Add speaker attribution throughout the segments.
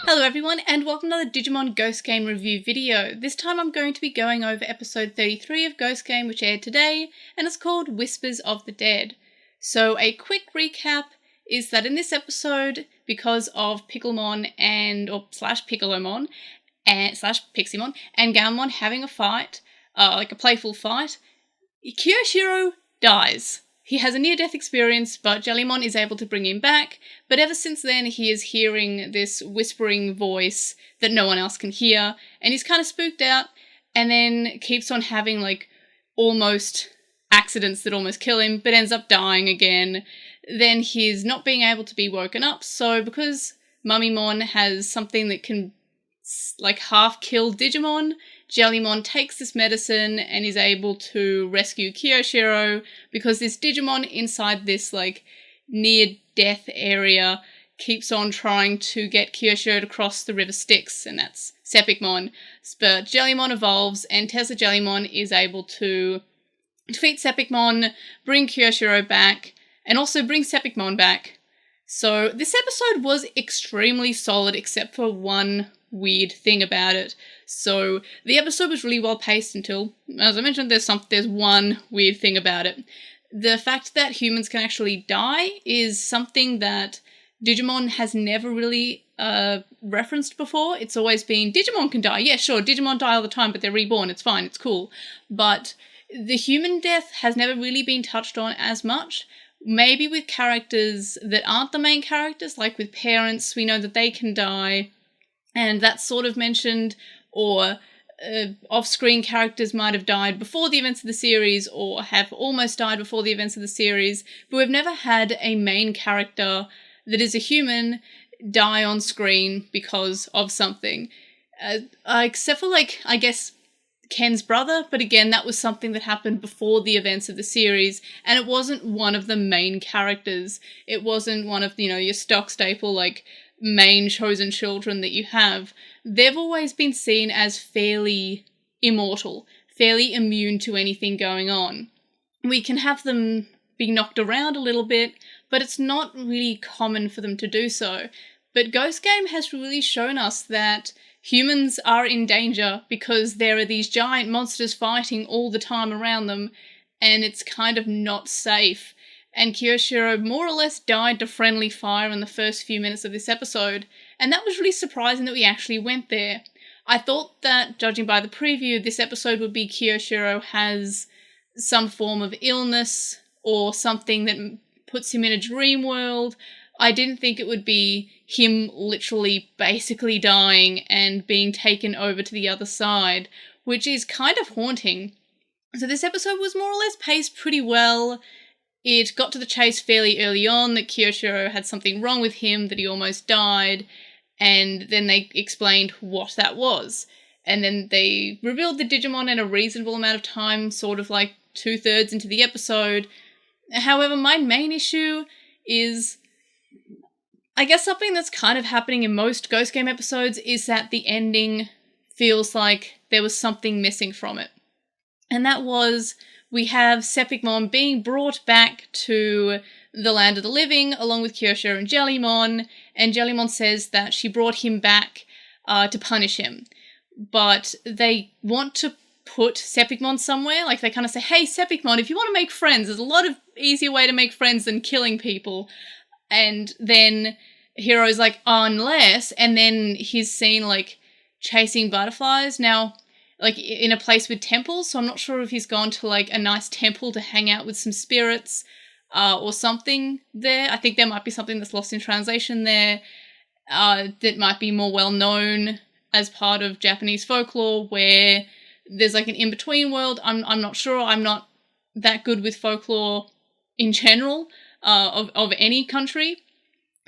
Speaker 1: Hello everyone and welcome to the Digimon Ghost Game review video. This time I'm going to be going over episode 33 of Ghost Game, which aired today, and it's called Whispers of the Dead. So a quick recap is that in this episode, because of Picklemon slash Picklemon and slash Piximon and Gammon having a fight, like a playful fight, Kiyoshiro dies. He has a near-death experience, but Jellymon is able to bring him back, but ever since then he is hearing this whispering voice that no one else can hear, and he's kind of spooked out, and then keeps on having, like, almost accidents that almost kill him, but ends up dying again. Then he's not being able to be woken up, so because Mummymon has something that can, like, half-kill Digimon, Jellymon takes this medicine and is able to rescue Kiyoshiro because this Digimon inside this, like, near-death area keeps on trying to get Kiyoshiro to cross the River Styx, and that's Sepicmon. But Jellymon evolves, and Tessa Jellymon is able to defeat Sepicmon, bring Kiyoshiro back, and also bring Sepicmon back. So this episode was extremely solid except for one weird thing about it. So the episode was really well paced until, as I mentioned, there's one weird thing about it. The fact that humans can actually die is something that Digimon has never really referenced before. It's always been, Digimon can die. Yeah, sure, Digimon die all the time, but they're reborn. It's fine, it's cool. But the human death has never really been touched on as much. Maybe with characters that aren't the main characters, like with parents, we know that they can die, and that's sort of mentioned, or off-screen characters might have died before the events of the series, or have almost died before the events of the series, but we've never had a main character that is a human die on screen because of something. Except for, like, I guess, Ken's brother, but again, that was something that happened before the events of the series, and it wasn't one of the main characters. It wasn't one of, your stock staple, like, main chosen children that you have. They've always been seen as fairly immortal, fairly immune to anything going on. We can have them be knocked around a little bit, but it's not really common for them to do so. But Ghost Game has really shown us that humans are in danger because there are these giant monsters fighting all the time around them, and it's kind of not safe. And Kiyoshiro more or less died to friendly fire in the first few minutes of this episode, and that was really surprising that we actually went there. I thought that, judging by the preview, this episode would be Kiyoshiro has some form of illness or something that puts him in a dream world. I didn't think it would be him literally basically dying and being taken over to the other side, which is kind of haunting. So this episode was more or less paced pretty well. It got to the chase fairly early on that Kiyoshiro had something wrong with him, that he almost died, and then they explained what that was. And then they revealed the Digimon in a reasonable amount of time, sort of like 2/3 into the episode. However, my main issue is, I guess something that's kind of happening in most Ghost Game episodes is that the ending feels like there was something missing from it. And that was, we have Sepicmon being brought back to the land of the living along with Kiyoshiro and Jellymon says that she brought him back to punish him. But they want to put Sepicmon somewhere, like they kind of say, hey Sepicmon, if you want to make friends, there's a lot of easier way to make friends than killing people. And then Hero's like, unless, and then he's seen, like, chasing butterflies. Now, like, in a place with temples, so I'm not sure if he's gone to, like, a nice temple to hang out with some spirits or something there. I think there might be something that's lost in translation there that might be more well-known as part of Japanese folklore, where there's, like, an in-between world. I'm not sure. I'm not that good with folklore in general of any country.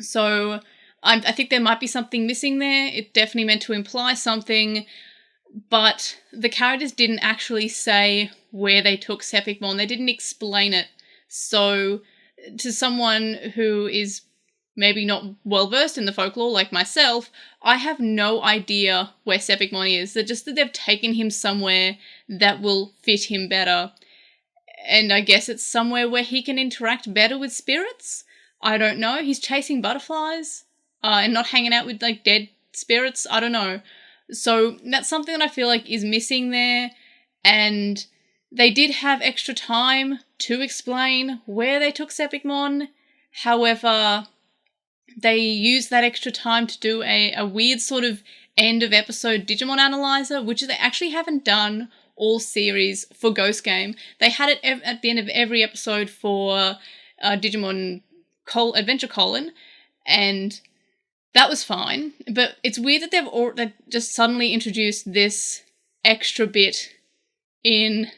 Speaker 1: So I think there might be something missing there. It definitely meant to imply something, but the characters didn't actually say where they took Sepicmon. They didn't explain it. So to someone who is maybe not well-versed in the folklore like myself, I have no idea where Sepicmon is. They're just that they've taken him somewhere that will fit him better. And I guess it's somewhere where he can interact better with spirits? I don't know. He's chasing butterflies and not hanging out with, like, dead spirits? I don't know. So that's something that I feel like is missing there, and they did have extra time to explain where they took Sepicmon. However, they used that extra time to do a weird sort of end of episode Digimon analyzer, which they actually haven't done all series for Ghost Game. They had it at the end of every episode for Digimon Adventure Colon, and that was fine. But it's weird that they've just suddenly introduced this extra bit in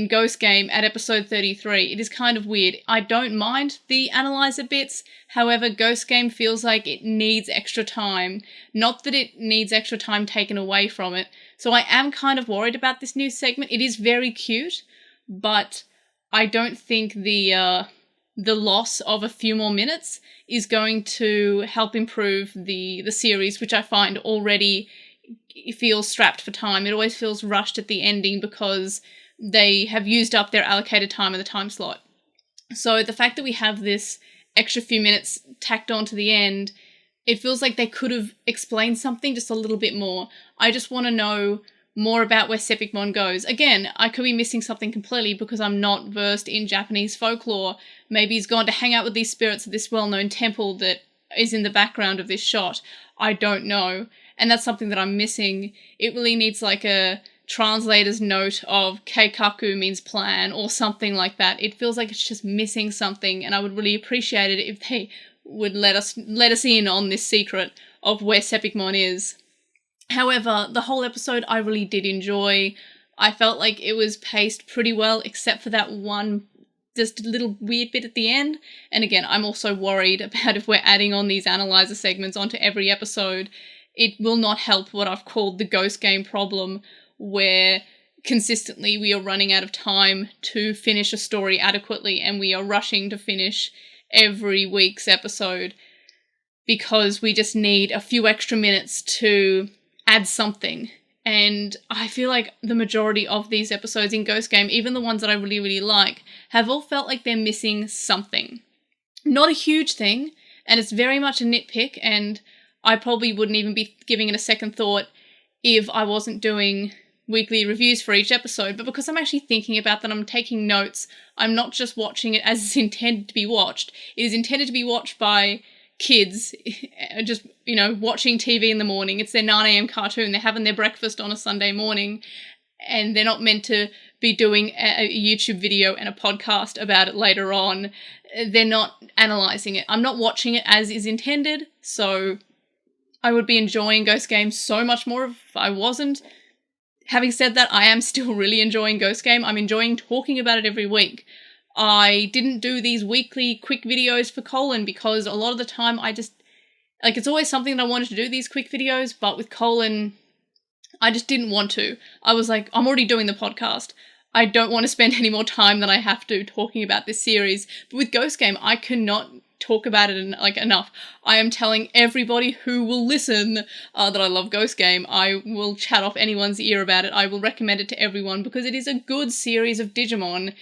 Speaker 1: Ghost Game at episode 33. It is kind of weird. I don't mind the analyzer bits. However, Ghost Game feels like it needs extra time. Not that it needs extra time taken away from it. So I am kind of worried about this new segment. It is very cute, but I don't think the loss of a few more minutes is going to help improve the series, which I find already feels strapped for time. It always feels rushed at the ending because they have used up their allocated time in the time slot. So the fact that we have this extra few minutes tacked on to the end, it feels like they could have explained something just a little bit more. I just want to know more about where Sepicmon goes. Again, I could be missing something completely because I'm not versed in Japanese folklore. Maybe he's gone to hang out with these spirits at this well-known temple that is in the background of this shot. I don't know. And that's something that I'm missing. It really needs like a translator's note of keikaku means plan or something like that. It feels like it's just missing something, and I would really appreciate it if they would let us in on this secret of where Sepicmon is. However, the whole episode I really did enjoy. I felt like it was paced pretty well, except for that one just a little weird bit at the end. And again, I'm also worried about if we're adding on these analyzer segments onto every episode, it will not help what I've called the Ghost Game problem, where consistently we are running out of time to finish a story adequately, and we are rushing to finish every week's episode because we just need a few extra minutes to add something. And I feel like the majority of these episodes in Ghost Game, even the ones that I really, really like, have all felt like they're missing something. Not a huge thing, and it's very much a nitpick, and I probably wouldn't even be giving it a second thought if I wasn't doing weekly reviews for each episode, but because I'm actually thinking about that, I'm taking notes. I'm not just watching it as it's intended to be watched. It is intended to be watched by kids, just, watching TV in the morning. It's their 9 a.m. cartoon. They're having their breakfast on a Sunday morning, and they're not meant to be doing a YouTube video and a podcast about it later on. They're not analysing it. I'm not watching it as is intended, so I would be enjoying Ghost Game so much more if I wasn't. Having said that, I am still really enjoying Ghost Game. I'm enjoying talking about it every week. I didn't do these weekly quick videos for Colon because a lot of the time I just, it's always something that I wanted to do, these quick videos, but with Colon, I just didn't want to. I was like, I'm already doing the podcast. I don't want to spend any more time than I have to talking about this series. But with Ghost Game, I cannot talk about it enough. I am telling everybody who will listen that I love Ghost Game. I will chat off anyone's ear about it. I will recommend it to everyone because it is a good series of Digimon.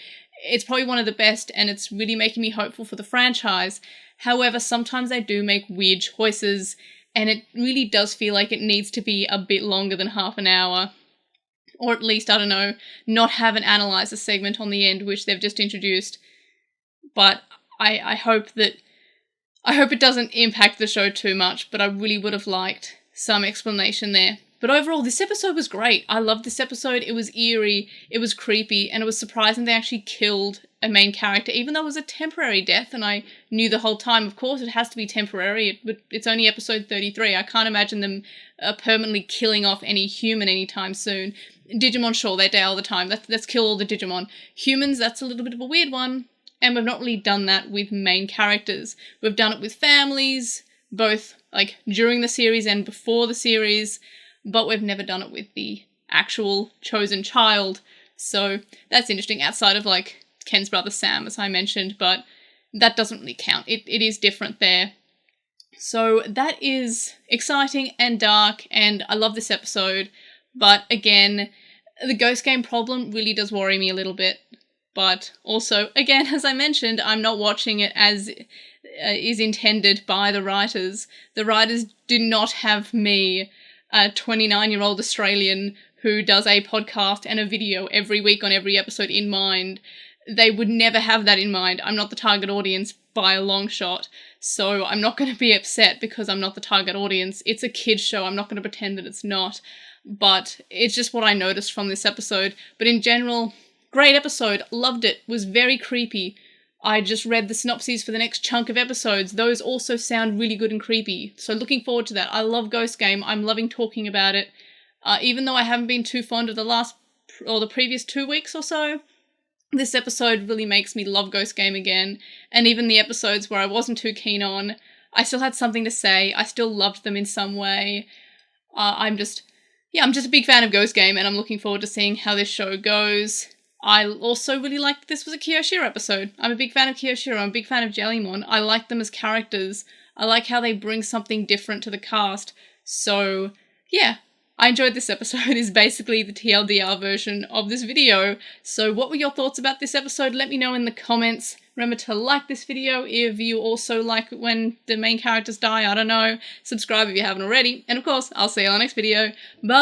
Speaker 1: It's probably one of the best, and it's really making me hopeful for the franchise. However, sometimes they do make weird choices, and it really does feel like it needs to be a bit longer than half an hour. Or at least, I don't know, not have an analyzer segment on the end, which they've just introduced. But I hope it doesn't impact the show too much, but I really would have liked some explanation there. But overall, this episode was great. I loved this episode. It was eerie, it was creepy, and it was surprising they actually killed a main character, even though it was a temporary death, and I knew the whole time, of course, it has to be temporary, but it's only episode 33. I can't imagine them permanently killing off any human anytime soon. Digimon, sure, they die all the time. Let's kill all the Digimon. Humans, that's a little bit of a weird one. And we've not really done that with main characters. We've done it with families, both during the series and before the series, but we've never done it with the actual chosen child. So that's interesting, outside of Ken's brother Sam, as I mentioned, but that doesn't really count. It is different there. So that is exciting and dark, and I love this episode, but again, the Ghost Game problem really does worry me a little bit. But also, again, as I mentioned, I'm not watching it as is intended by the writers. The writers do not have me, a 29-year-old Australian who does a podcast and a video every week on every episode, in mind. They would never have that in mind. I'm not the target audience by a long shot, so I'm not going to be upset because I'm not the target audience. It's a kid's show. I'm not going to pretend that it's not, but it's just what I noticed from this episode. But in general, great episode. Loved it. Was very creepy. I just read the synopses for the next chunk of episodes. Those also sound really good and creepy. So looking forward to that. I love Ghost Game. I'm loving talking about it. Even though I haven't been too fond of the previous 2 weeks or so, this episode really makes me love Ghost Game again. And even the episodes where I wasn't too keen on, I still had something to say. I still loved them in some way. I'm just a big fan of Ghost Game, and I'm looking forward to seeing how this show goes. I also really liked this was a Kiyoshiro episode. I'm a big fan of Kiyoshiro. I'm a big fan of Jellymon. I like them as characters. I like how they bring something different to the cast. So, yeah, I enjoyed this episode. Is basically the TLDR version of this video. So what were your thoughts about this episode? Let me know in the comments. Remember to like this video if you also like when the main characters die. I don't know. Subscribe if you haven't already. And of course, I'll see you on the next video. Bye!